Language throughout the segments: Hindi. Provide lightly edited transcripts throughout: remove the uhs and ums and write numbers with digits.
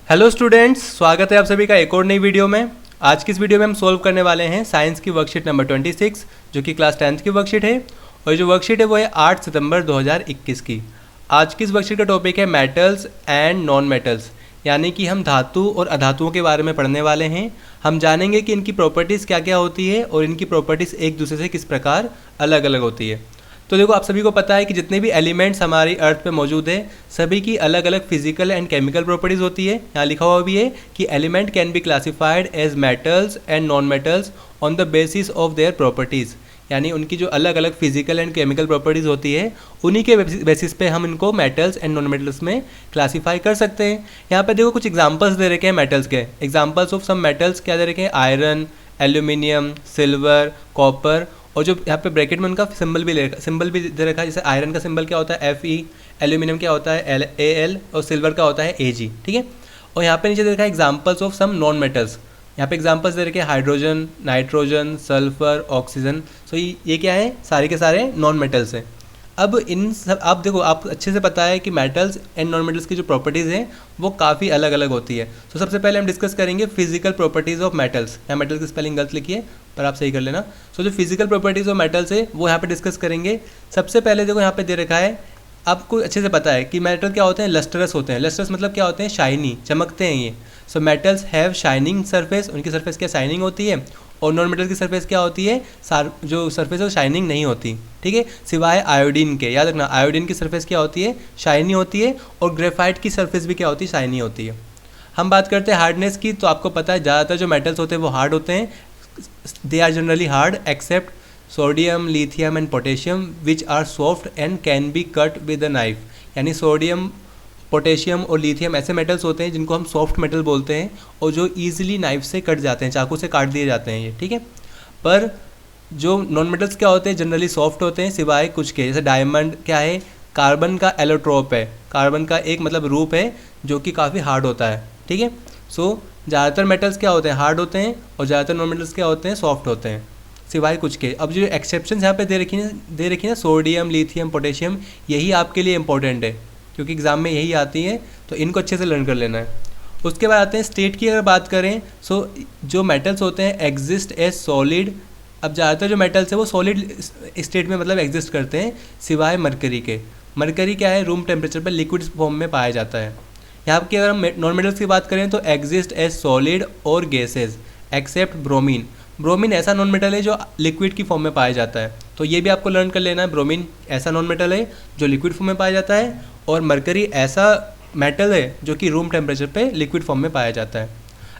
हेलो स्टूडेंट्स, स्वागत है आप सभी का एक और नई वीडियो में। आज की इस वीडियो में हम सोल्व करने वाले हैं साइंस की वर्कशीट नंबर 26 जो कि क्लास 10th की वर्कशीट है। और जो वर्कशीट है वो है 8 सितंबर 2021 की। आज की इस वर्कशीट का टॉपिक है मेटल्स एंड नॉन मेटल्स, यानी कि हम धातु और अधातुओं के बारे में पढ़ने वाले हैं। हम जानेंगे कि इनकी प्रॉपर्टीज़ क्या क्या होती है और इनकी प्रॉपर्टीज़ एक दूसरे से किस प्रकार अलग अलग होती है। तो देखो, आप सभी को पता है कि जितने भी एलिमेंट्स हमारी अर्थ पे मौजूद है सभी की अलग अलग फिजिकल एंड केमिकल प्रॉपर्टीज़ होती है। यहाँ लिखा हुआ भी है कि element can be classified as metals and non metals on the basis of their properties, यानी उनकी जो अलग अलग फिजिकल एंड केमिकल प्रॉपर्टीज़ होती है उन्हीं के बेसिस पे हम इनको मेटल्स एंड नॉन मेटल्स में क्लासीफाई कर सकते हैं। यहाँ पे देखो कुछ एग्जांपल्स दे रखे हैं मेटल्स के। एग्जांपल्स ऑफ सम मेटल्स क्या दे रखे हैं? आयरन, एल्यूमिनियम, सिल्वर, कॉपर, और जो यहाँ पे ब्रैकेट में उनका सिंबल भी दे रखा है। जैसे आयरन का सिंबल क्या होता है? Fe, एल्यूमिनियम क्या होता है? Al, और सिल्वर का होता है Ag। ठीक है। और यहाँ पे नीचे दे रखा है examples of some non metals. यहाँ पे एग्जांपल्स दे रखे हैं hydrogen, nitrogen, sulphur, oxygen. So ये क्या है? सारे के सारे नॉन मेटल्स हैं। अब इन सब आप देखो, आप अच्छे से पता है कि मेटल्स एंड नॉन मेटल्स की जो प्रॉपर्टीज़ हैं वो काफ़ी अलग अलग होती है। तो सबसे पहले हम डिस्कस करेंगे फिजिकल प्रॉपर्टीज़ ऑफ मेटल्स। यहाँ मेटल की स्पेलिंग गलत लिखी है पर आप सही कर लेना। सो जो फिजिकल प्रॉपर्टीज़ ऑफ मेटल्स है वो यहाँ पे डिस्कस करेंगे। सबसे पहले देखो यहाँ पे दे रखा है, आपको अच्छे से पता है कि मेटल क्या होते हैं? लस्टरस होते हैं। लस्टरस मतलब क्या होते हैं? शाइनी, चमकते हैं ये। So metals have shining surface, उनकी सरफेस क्या शाइनिंग होती है। और नॉन मेटल की सरफेस क्या होती है? जो सरफेस है वो शाइनिंग नहीं होती। ठीक है, सिवाय आयोडीन के। याद रखना, आयोडीन की सरफेस क्या होती है? शाइनी होती है। और ग्रेफाइट की सरफेस भी क्या होती है? शाइनी होती है। हम बात करते हैं हार्डनेस की, तो आपको पता है ज़्यादातर जो मेटल्स होते हैं वो हार्ड होते हैं। They are generally hard except sodium, lithium and potassium which are soft and can be cut with a knife. यानी सोडियम, पोटेशियम और लिथियम ऐसे मेटल्स होते हैं जिनको हम सॉफ्ट मेटल बोलते हैं और जो ईजिली नाइफ से कट जाते हैं, चाकू से काट दिए जाते हैं ये। ठीक है। पर जो नॉन मेटल्स क्या होते हैं? जनरली सॉफ्ट होते हैं सिवाय कुछ के। जैसे डायमंड क्या है? कार्बन का एलोट्रोप है। कार्बन का एक मतलब रूप है जो कि काफ़ी हार्ड होता है। ठीक है। सो ज़्यादातर मेटल्स क्या होते हैं? हार्ड होते हैं। और ज़्यादातर नॉन मेटल्स क्या होते हैं? सॉफ्ट होते हैं सिवाय कुछ के। अब जो एक्सेप्शन यहाँ पे दे रखी है सोडियम, लिथियम, पोटेशियम, यही आपके लिए इंपॉर्टेंट है क्योंकि एग्ज़ाम में यही आती है, तो इनको अच्छे से लर्न कर लेना है। उसके बाद आते हैं स्टेट की। अगर बात करें सो जो मेटल्स होते हैं एग्जिस्ट एज सॉलिड। अब ज़्यादातर जो मेटल्स है वो सॉलिड स्टेट में मतलब एग्जिस्ट करते हैं सिवाय मरकरी के। मरकरी क्या है? रूम टेम्परेचर पर लिक्विड फॉर्म में पाया जाता है। यहाँ की अगर हम नॉन मेटल्स की बात करें तो एग्जिस्ट एज सॉलिड और गैसेज एक्सेप्ट ब्रोमीन। ब्रोमीन ऐसा नॉन मेटल है जो लिक्विड की फॉर्म में पाया जाता है, तो ये भी आपको लर्न कर लेना है। ब्रोमीन ऐसा नॉन मेटल है जो लिक्विड फॉर्म में पाया जाता है, और मरकरी ऐसा मेटल है जो कि रूम टेम्परेचर पे लिक्विड फॉर्म में पाया जाता है।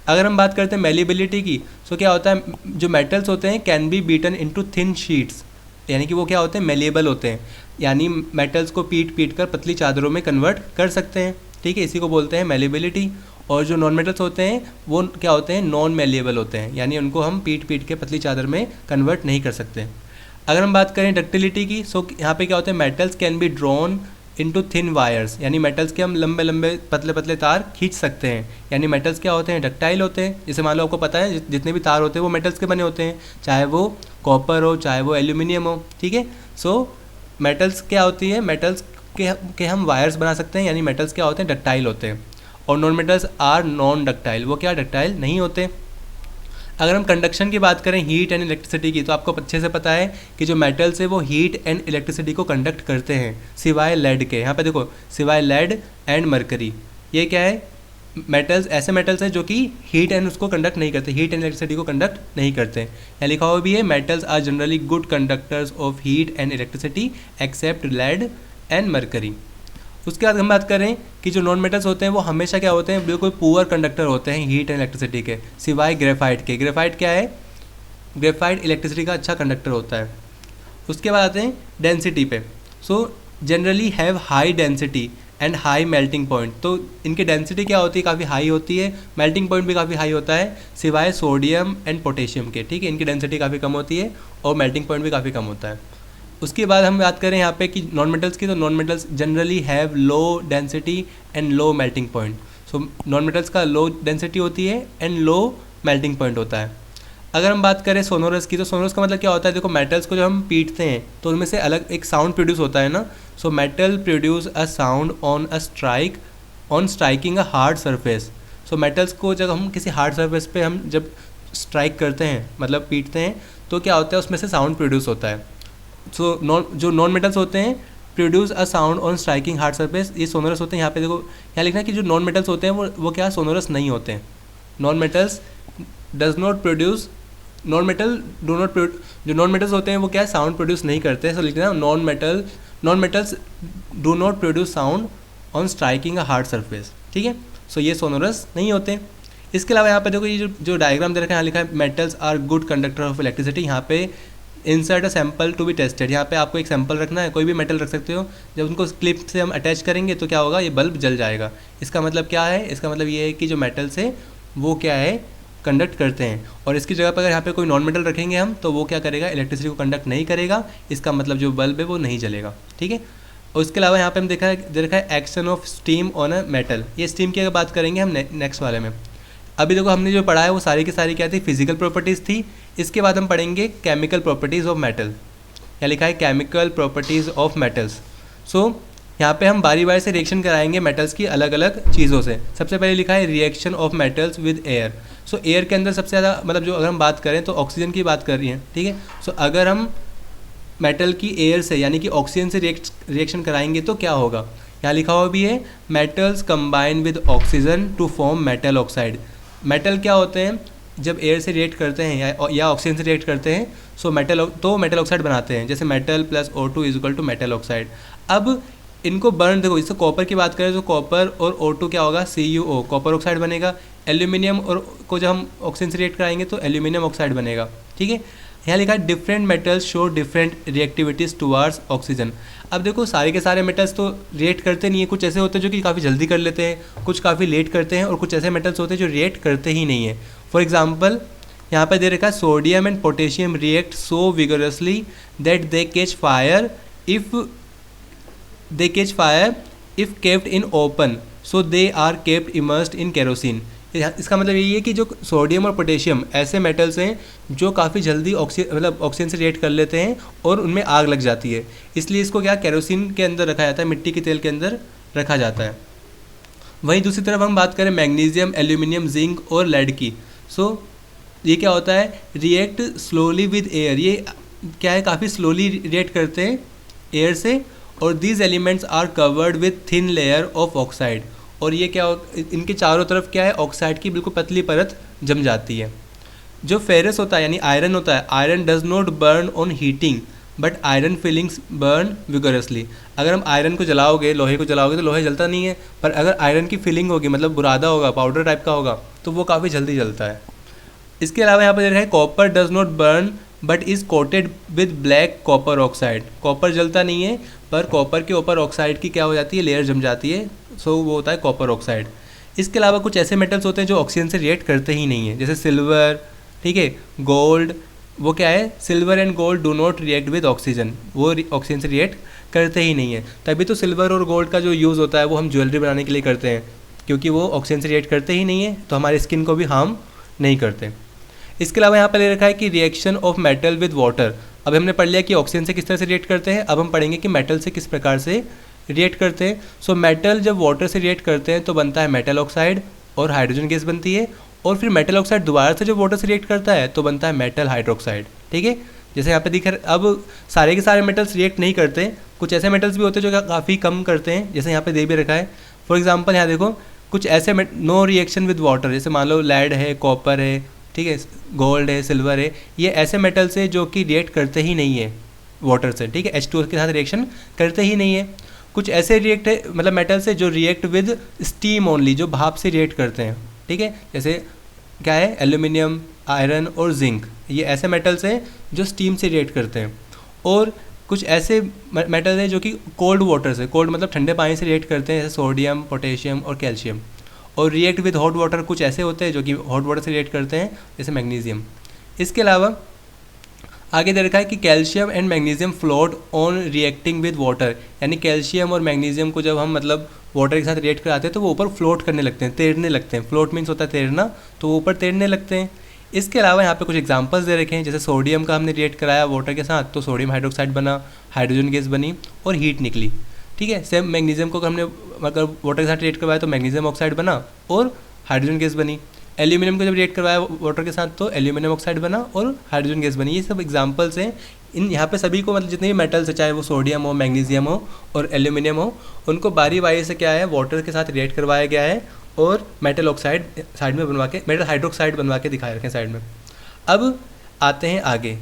अगर हम बात करते हैं मेलिबिलिटी की, तो क्या होता है? जो मेटल्स होते हैं can be beaten into thin sheets, यानी कि वो क्या होते हैं? मेलेबल होते हैं, यानी मेटल्स को पीट कर पतली चादरों में कन्वर्ट कर सकते हैं। ठीक है, इसी को बोलते हैं मेलेबिलिटी। और जो नॉन मेटल्स होते हैं वो क्या होते हैं? नॉन मेलेबल होते हैं, यानी उनको हम पीट के पतली चादर में कन्वर्ट नहीं कर सकते। अगर हम बात करें डक्टिलिटी की, सो यहाँ पे क्या होते हैं? Metals can be drawn into thin wires, यानी मेटल्स के हम लंबे लंबे पतले पतले तार खींच सकते हैं। यानी मेटल्स क्या होते हैं? डक्टाइल होते हैं। जैसे मान लो आपको पता है जितने भी तार होते हैं वो मेटल्स के बने होते हैं, चाहे वो कॉपर हो चाहे वो एल्यूमिनियम हो। ठीक है। सो मेटल्स क्या होती है? मेटल्स के हम वायर्स बना सकते हैं, यानी मेटल्स क्या होते हैं? डक्टाइल होते हैं। और non metals are non ductile, वो क्या डक्टाइल नहीं होते। अगर हम कंडक्शन की बात करें हीट एंड इलेक्ट्रिसिटी की, तो आपको अच्छे से पता है कि जो मेटल्स है वो हीट एंड इलेक्ट्रिसिटी को कंडक्ट करते हैं सिवाय लेड के। यहाँ पे देखो, सिवाय लेड एंड मरकरी, ये क्या है? मेटल्स ऐसे मेटल्स हैं जो कि हीट एंड उसको कंडक्ट नहीं करते, हीट एंड इलेक्ट्रिसिटी को कंडक्ट नहीं करते। यहाँ लिखा हुआ भी है metals are generally good conductors of heat and electricity except lead and mercury. उसके बाद हम बात करें कि जो नॉन मेटल्स होते हैं वो हमेशा क्या होते हैं? बिल्कुल पुअर कंडक्टर होते हैं हीट एंड इलेक्ट्रिसिटी के, सिवाय ग्रेफाइट के। ग्रेफाइट क्या है? ग्रेफाइट इलेक्ट्रिसिटी का अच्छा कंडक्टर होता है। उसके बाद आते हैं डेंसिटी पे। So generally have high density and high melting point. तो इनकी डेंसिटी क्या होती है? काफ़ी हाई होती है। मेल्टिंग पॉइंट भी काफ़ी हाई होता है सिवाय सोडियम एंड पोटेशियम के। ठीक है, इनकी डेंसिटी काफ़ी कम होती है और मेल्टिंग पॉइंट भी काफ़ी कम होता है। उसके बाद हम बात करें यहाँ पे कि नॉन मेटल्स की, तो non metals generally have low density and low melting point. So non metals का लो डेंसिटी होती है एंड लो मेल्टिंग पॉइंट होता है। अगर हम बात करें सोनोरस की, तो सोनोरस का मतलब क्या होता है? देखो, मेटल्स को जब हम पीटते हैं तो उनमें से अलग एक साउंड प्रोड्यूस होता है ना। So metal produce a sound on striking a hard surface. So metals को जब हम किसी हार्ड सरफेस पे हम जब स्ट्राइक करते हैं, मतलब पीटते हैं, तो क्या होता है उसमें से साउंड प्रोड्यूस होता है। सो जो नॉन मेटल्स होते हैं produce a sound on striking hard surface, ये सोनोरस होते हैं। यहाँ पे देखो यहाँ लिखना है कि जो नॉन मेटल्स होते हैं वो क्या सोनोरस नहीं होते हैं। Non metals does not produce, non metal do not, जो नॉन मेटल्स होते हैं वो क्या साउंड प्रोड्यूस नहीं करते हैं। सो लिखना non metals do not produce sound on striking a hard surface, ठीक है। सो ये सोनोरस नहीं होते। इसके अलावा यहाँ पे देखो ये जो डायग्राम दे रखा है, यहाँ लिखा है metals are good conductor of electricity. यहाँ पे insert a sample to be tested, यहाँ पे आपको एक सैम्पल रखना है, कोई भी मेटल रख सकते हो। जब उनको क्लिप से हम अटैच करेंगे तो क्या होगा, ये बल्ब जल जाएगा। इसका मतलब क्या है, इसका मतलब ये है कि जो मेटल्स है वो क्या है, कंडक्ट करते हैं। और इसकी जगह पर अगर यहाँ पे कोई नॉन मेटल रखेंगे हम, तो वो क्या करेगा, इलेक्ट्रिसिटी को कंडक्ट नहीं करेगा। इसका मतलब जो बल्ब है वो नहीं जलेगा, ठीक है। और उसके अलावा यहाँ पे हम देखा है action of steam on a metal. ये स्टीम की अगर बात करेंगे हम नेक्स्ट वाले में। अभी देखो हमने जो पढ़ा है वो सारी की सारी क्या थी, फिजिकल प्रॉपर्टीज़ थी। इसके बाद हम पढ़ेंगे केमिकल प्रॉपर्टीज़ ऑफ मेटल। यहाँ लिखा है केमिकल प्रॉपर्टीज़ ऑफ मेटल्स। सो यहाँ पे हम बारी बारी से रिएक्शन कराएंगे मेटल्स की अलग अलग चीज़ों से। सबसे पहले लिखा है reaction of metals with air. So air के अंदर सबसे ज़्यादा मतलब जो अगर हम बात करें तो ऑक्सीजन की बात कर रही हैं, ठीक है। सो अगर हम मेटल की एयर से यानी कि ऑक्सीजन से रिएक्शन कराएंगे तो क्या होगा, यहाँ लिखा हुआ भी है metals combine with oxygen to form metal oxide. Metal क्या होते हैं, जब एयर से रिएक्ट करते हैं या ऑक्सीजन से रिएक्ट करते हैं, सो मेटल ऑक्साइड बनाते हैं। जैसे metal plus O2 is equal to metal oxide. अब इनको बर्न देखो, इससे कॉपर की बात करें तो कॉपर और O2 क्या होगा, CuO, कॉपर ऑक्साइड बनेगा। एल्यूमिनियम और को जब हम ऑक्सीजन से रिएक्ट कराएंगे तो एल्यूमिनियम ऑक्साइड बनेगा, ठीक है। यहाँ लिखा है different metals show different reactivities towards oxygen. अब देखो सारे के सारे मेटल्स तो रिएक्ट करते नहीं है, कुछ ऐसे होते हैं जो कि काफ़ी जल्दी कर लेते हैं, कुछ काफ़ी लेट करते हैं, और कुछ ऐसे मेटल्स होते हैं जो रिएक्ट करते ही नहीं है। फॉर एग्जाम्पल यहाँ पर दे रखा है sodium and potassium react so vigorously that they catch fire if kept in open, so they are kept immersed in kerosene. इसका मतलब यही है कि जो सोडियम और पोटेशियम ऐसे मेटल्स हैं जो काफ़ी जल्दी ऑक्सीजन से रिएक्ट कर लेते हैं और उनमें आग लग जाती है, इसलिए इसको क्या केरोसिन के अंदर रखा जाता है, मिट्टी के तेल के अंदर रखा जाता है। वहीं दूसरी तरफ हम बात करें मैग्नीशियम, एल्यूमिनियम, जिंक और लेड की। सो ये क्या होता है, रिएक्ट स्लोली विद एयर। ये क्या है, काफ़ी स्लोली रिएक्ट करते हैं एयर से, और these elements are covered with thin layer of oxide. और ये क्या इनके चारों तरफ क्या है, ऑक्साइड की बिल्कुल पतली परत जम जाती है। जो फेरस होता है यानी आयरन होता है, iron does not burn on heating but iron filings burn vigorously. अगर हम आयरन को जलाओगे, लोहे को जलाओगे तो लोहे जलता नहीं है, पर अगर आयरन की फिलिंग होगी, मतलब बुरादा होगा, पाउडर टाइप का होगा, तो वो काफ़ी जल्दी जलता है। इसके अलावा यहाँ पर दे रहा है copper does not burn but is coated with black copper oxide. Copper जलता नहीं है, पर कॉपर के ऊपर ऑक्साइड की क्या हो जाती है, लेयर जम जाती है। सो वो होता है कॉपर ऑक्साइड। इसके अलावा कुछ ऐसे मेटल्स होते हैं जो ऑक्सीजन से रिएक्ट करते ही नहीं है, जैसे सिल्वर, ठीक है, गोल्ड। वो क्या है, silver and gold do not react with oxygen, वो ऑक्सीजन से रिएक्ट करते ही नहीं है। तभी तो सिल्वर और गोल्ड का जो यूज़ होता है वो हम ज्वेलरी बनाने के लिए करते हैं, क्योंकि वो ऑक्सीजन से रिएक्ट करते ही नहीं है, तो हमारी स्किन को भी हार्म नहीं करते। इसके अलावा यहाँ पर ले रखा है कि reaction of metal with water. अब हमने पढ़ लिया कि ऑक्सीजन से किस तरह से रिएक्ट करते हैं, अब हम पढ़ेंगे कि मेटल से किस प्रकार से रिएक्ट करते हैं। सो मेटल जब वाटर से रिएक्ट करते हैं तो बनता है मेटल ऑक्साइड और हाइड्रोजन गैस बनती है, और फिर मेटल ऑक्साइड दोबारा से जब वाटर से रिएक्ट करता है तो बनता है मेटल हाइड्रोक्साइड, ठीक है। जैसे यहाँ पे दिख रहा है, अब सारे के सारे मेटल्स रिएक्ट नहीं करते, कुछ ऐसे मेटल्स भी होते हैं जो काफ़ी कम करते हैं, जैसे यहाँ पे दे भी रखा है। फॉर एग्जाम्पल यहाँ देखो कुछ ऐसे नो रिएक्शन विद वाटर, जैसे मान लो लेड है, कॉपर है, ठीक है, गोल्ड है, सिल्वर है, ये ऐसे मेटल्स है जो कि रिएक्ट करते ही नहीं है वाटर से, ठीक है, H2O के साथ रिएक्शन करते ही नहीं है। कुछ ऐसे मतलब मेटल्स है जो रिएक्ट विद स्टीम ओनली, जो भाप से रिएक्ट करते हैं, ठीक है, जैसे क्या है, एल्यूमिनियम, आयरन और जिंक, ये ऐसे मेटल्स हैं जो स्टीम से रिएक्ट करते हैं। और कुछ ऐसे मेटल्स हैं जो कि कोल्ड वाटर से, कोल्ड मतलब ठंडे पानी से रिएक्ट करते हैं, जैसे सोडियम, पोटेशियम और कैल्शियम। और रिएक्ट विद हॉट वाटर कुछ ऐसे होते हैं जो कि हॉट वाटर से रिएक्ट करते हैं, जैसे मैग्नीशियम। इसके अलावा आगे दे रखा है कि calcium and magnesium float on reacting with water, यानी कैल्शियम और मैग्नीशियम को जब हम मतलब वाटर के साथ रिएक्ट कराते हैं तो वो ऊपर फ्लोट करने लगते हैं, तैरने लगते हैं। फ्लोट मीन्स होता है तैरना, तो वो ऊपर तैरने लगते हैं। इसके अलावा यहाँ पे कुछ एग्जांपल्स दे रखे हैं, जैसे सोडियम का हमने रिएक्ट कराया वाटर के साथ तो सोडियम हाइड्रोक्साइड बना, हाइड्रोजन गैस बनी और हीट निकली, ठीक है। सेम मैग्नीशियम को हमने अगर वाटर के साथ रिएक्ट करवाया तो मैग्नीशियम ऑक्साइड बना और हाइड्रोजन गैस बनी। एल्यूमिनियम को जब रिएक्ट करवाया वाटर के साथ तो एल्यूमिनियम ऑक्साइड बना और हाइड्रोजन गैस बनी। ये सब एग्जांपल्स हैं। इन यहाँ पे सभी को मतलब जितने भी मेटल्स है, चाहे वो सोडियम हो, मैग्नीशियम हो और एल्यूमिनियम हो, उनको बारी बारी से क्या है वाटर के साथ रिएक्ट करवाया गया है और मेटल ऑक्साइड साइड में बनवा के, मेटल हाइड्रोक्साइड बनवा के दिखाए रखें साइड में। अब आते हैं आगे,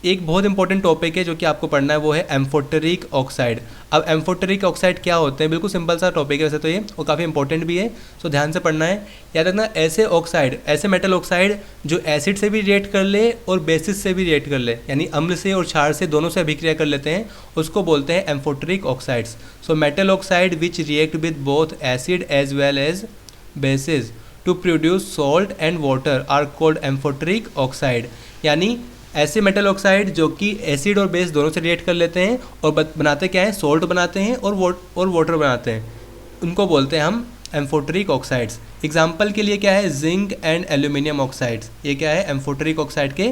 एक बहुत इंपॉर्टेंट टॉपिक है जो कि आपको पढ़ना है, वो है एम्फोटेरिक ऑक्साइड। अब एम्फोटेरिक ऑक्साइड क्या होते हैं, बिल्कुल सिंपल सा टॉपिक है वैसे तो ये, और काफ़ी इंपॉर्टेंट भी है, सो ध्यान से पढ़ना है। याद रखना, ऐसे ऑक्साइड, ऐसे मेटल ऑक्साइड जो एसिड से भी रिएक्ट कर ले और बेसिस से भी रिएक्ट कर ले, यानी अम्ल से और क्षार से दोनों से अभिक्रिया कर लेते हैं, उसको बोलते हैं amphoteric oxides. So metal oxide which react with both acid as well as basis to produce salt and water are called amphoteric oxide. यानी ऐसे मेटल ऑक्साइड जो कि एसिड और बेस दोनों से रिएक्ट कर लेते हैं और बनाते क्या है, सॉल्ट बनाते हैं और वाटर बनाते हैं, उनको बोलते हैं हम एम्फोटेरिक ऑक्साइड्स। एग्जाम्पल के लिए क्या है, जिंक एंड एल्यूमिनियम ऑक्साइड्स, ये क्या है एम्फोटेरिक ऑक्साइड के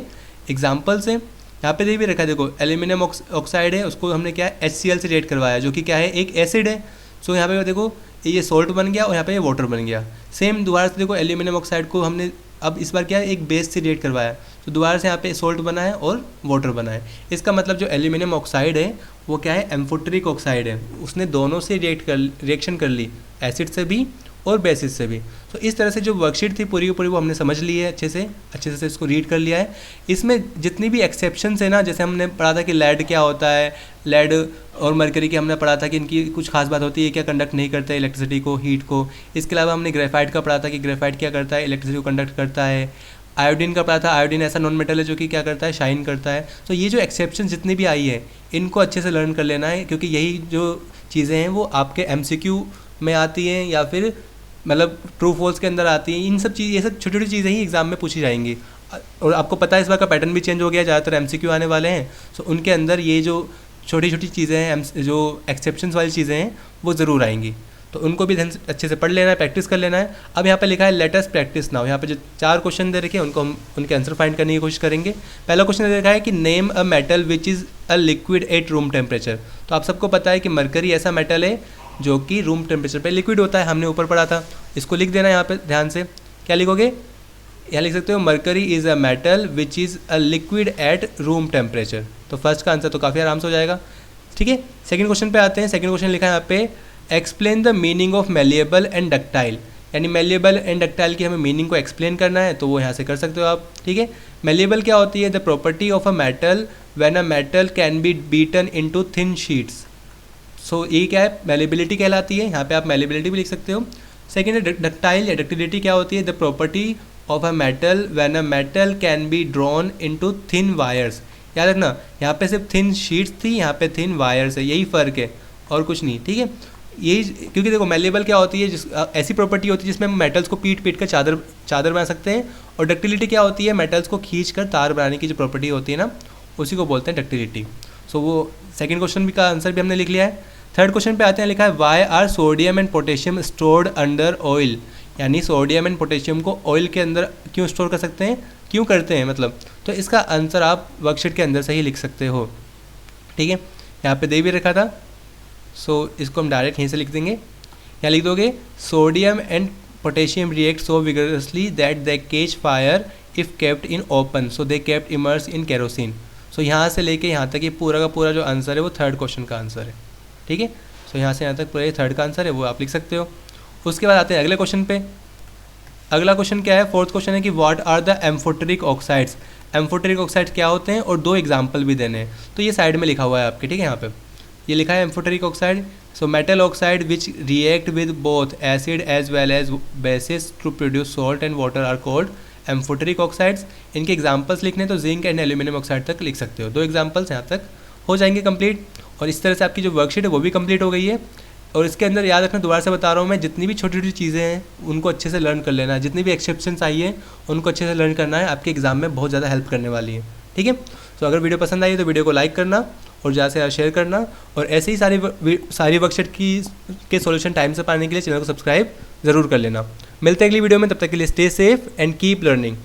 एग्जाम्पल्स हैं। यहाँ पे भी रखा है, देखो एल्यूमिनियम ऑक्साइड है, उसको हमने क्या है HCl से रिएक्ट करवाया जो कि क्या है एक एसिड है। सो यहाँ पे देखो ये सॉल्ट बन गया और यहाँ पे ये वाटर बन गया। सेम दोबारा से देखो एल्यूमिनियम ऑक्साइड को हमने अब इस बार क्या है एक बेस से रिएक्ट करवाया, तो दोबारा से यहाँ पे सॉल्ट बना है और वाटर बना है। इसका मतलब जो एल्यूमिनियम ऑक्साइड है वो क्या है एम्फोटेरिक ऑक्साइड है, उसने दोनों से रिएक्शन कर ली, एसिड से भी और बेसिस से भी। तो इस तरह से जो वर्कशीट थी पूरी की पूरी वो हमने समझ ली है, अच्छे से इसको रीड कर लिया है। इसमें जितनी भी एक्सेप्शंस है ना, जैसे हमने पढ़ा था कि लेड क्या होता है, लेड और मरकरी की हमने पढ़ा था कि इनकी कुछ खास बात होती है, क्या कंडक्ट नहीं करता है इलेक्ट्रिसिटी को, हीट को। इसके अलावा हमने ग्रेफाइट का पढ़ा था कि ग्रेफाइट क्या करता है, इलेक्ट्रिसिटी को कंडक्ट करता है। आयोडीन का पढ़ा था, आयोडीन ऐसा नॉन मेटल है जो कि क्या करता है, शाइन करता है। तो ये जो एक्सेप्शन जितनी भी आई है इनको अच्छे से लर्न कर लेना है, क्योंकि यही जो चीज़ें हैं वो आपके MCQ में आती हैं या फिर मतलब ट्रू फॉल्स के अंदर आती हैं। इन सब चीज़, ये सब छोटी छोटी चीज़ें ही एग्जाम में पूछी जाएंगी। और आपको पता है इस बार का पैटर्न भी चेंज हो गया, ज़्यादातर MCQ आने वाले हैं। सो उनके अंदर ये जो छोटी छोटी चीज़ें हैं, जो एक्सेप्शंस वाली चीज़ें हैं वो ज़रूर आएंगी, तो उनको भी अच्छे से पढ़ लेना है, प्रैक्टिस कर लेना है। अब यहाँ पे लिखा है लेट अस प्रैक्टिस नाउ। यहाँ पे जो 4 क्वेश्चन दे रखे हैं उनको हम उनके आंसर फाइंड करने की कोशिश करेंगे। पहला क्वेश्चन दे रखा है कि name a metal which is a liquid at room temperature. तो आप सबको पता है कि मरकरी ऐसा मेटल है जो कि रूम टेम्परेचर पे लिक्विड होता है, हमने ऊपर पढ़ा था। इसको लिख देना यहाँ पे ध्यान से। क्या लिखोगे, यहाँ लिख सकते हो mercury is a metal which is a liquid at room temperature. तो फर्स्ट का आंसर तो काफ़ी आराम से हो जाएगा, ठीक है। सेकंड क्वेश्चन पे आते हैं। सेकंड क्वेश्चन लिखा है यहाँ पे explain the meaning of malleable and ductile. यानी मेलिएबल एंड डक्टाइल की हमें मीनिंग को एक्सप्लेन करना है, तो वो यहाँ से कर सकते हो आप, ठीक है। मेलिएबल क्या होती है, the property of a metal when a metal can be beaten into thin sheets. सो ये क्या है, मेलिबिलिटी कहलाती है। यहाँ पे आप मेलिबिलिटी भी लिख सकते हो। सेकेंड है डक्टाइल या डक्टिलिटी क्या होती है, the property of a metal when a metal can be drawn into thin wires. याद रखना, यहाँ पे सिर्फ थिन शीट्स थी, यहाँ पे थिन वायर्स है, यही फ़र्क है और कुछ नहीं, ठीक है। यही, क्योंकि देखो मेलिएबल क्या होती है, ऐसी प्रॉपर्टी होती है जिसमें हम मेटल्स को पीट कर चादर बना सकते हैं। और डक्टिलिटी क्या होती है, मेटल्स को खींच कर तार बनाने की जो प्रॉपर्टी होती है ना, उसी को बोलते हैं डक्टिलिटी। सो वो सेकंड क्वेश्चन का आंसर भी हमने लिख लिया है। थर्ड क्वेश्चन पे आते हैं, लिखा है why are sodium and potassium stored under oil. यानी सोडियम एंड पोटेशियम को ऑयल के अंदर क्यों स्टोर कर सकते हैं, क्यों करते हैं मतलब। तो इसका आंसर आप वर्कशीट के अंदर से ही लिख सकते हो, ठीक है। यहाँ पे दे भी रखा था, सो इसको हम डायरेक्ट यहीं से लिख देंगे। यहाँ लिख दोगे sodium and potassium react so vigorously that they catch fire if kept in open, so they kept immerse in kerosene. सो यहाँ से लेके यहाँ तक ये पूरा का पूरा जो आंसर है वो थर्ड क्वेश्चन का आंसर है, ठीक है। सो यहाँ से यहाँ तक पूरा ये थर्ड का आंसर है, वो आप लिख सकते हो। उसके बाद आते हैं अगले क्वेश्चन पे। अगला क्वेश्चन क्या है, फोर्थ क्वेश्चन है कि what are the amphoteric oxides. Amphoteric oxides क्या होते हैं और 2 एग्जाम्पल भी देने हैं, तो ये साइड में लिखा हुआ है आपके, ठीक है। यहाँ पे ये लिखा है amphoteric oxide, so metal oxide which react with both acid as well as basis to produce salt and water are called amphoteric oxides. इनके एग्जाम्पल्स लिखने तो जिंक एंड एल्यूमिनियम ऑक्साइड तक लिख सकते हो। 2 एग्जाम्पल्स यहाँ तक हो जाएंगे कंप्लीट। और इस तरह से आपकी जो वर्कशीट है वो भी कंप्लीट हो गई है। और इसके अंदर याद रखना, दोबारा से बता रहा हूँ मैं, जितनी भी छोटी छोटी चीज़ें हैं उनको अच्छे से लर्न कर लेना है, जितनी भी एक्सेप्शंस आई है उनको अच्छे से लर्न करना है, आपके एग्जाम में बहुत ज़्यादा हेल्प करने वाली है, ठीक है। तो अगर वीडियो पसंद आई है तो वीडियो को लाइक करना और ज़्यादा से ज़्यादा शेयर करना, और ऐसे ही सारी वर्कशीट के सॉल्यूशन टाइम से पाने के लिए चैनल को सब्सक्राइब ज़रूर कर लेना। मिलते हैं अगली वीडियो में, तब तक के लिए stay safe and keep learning.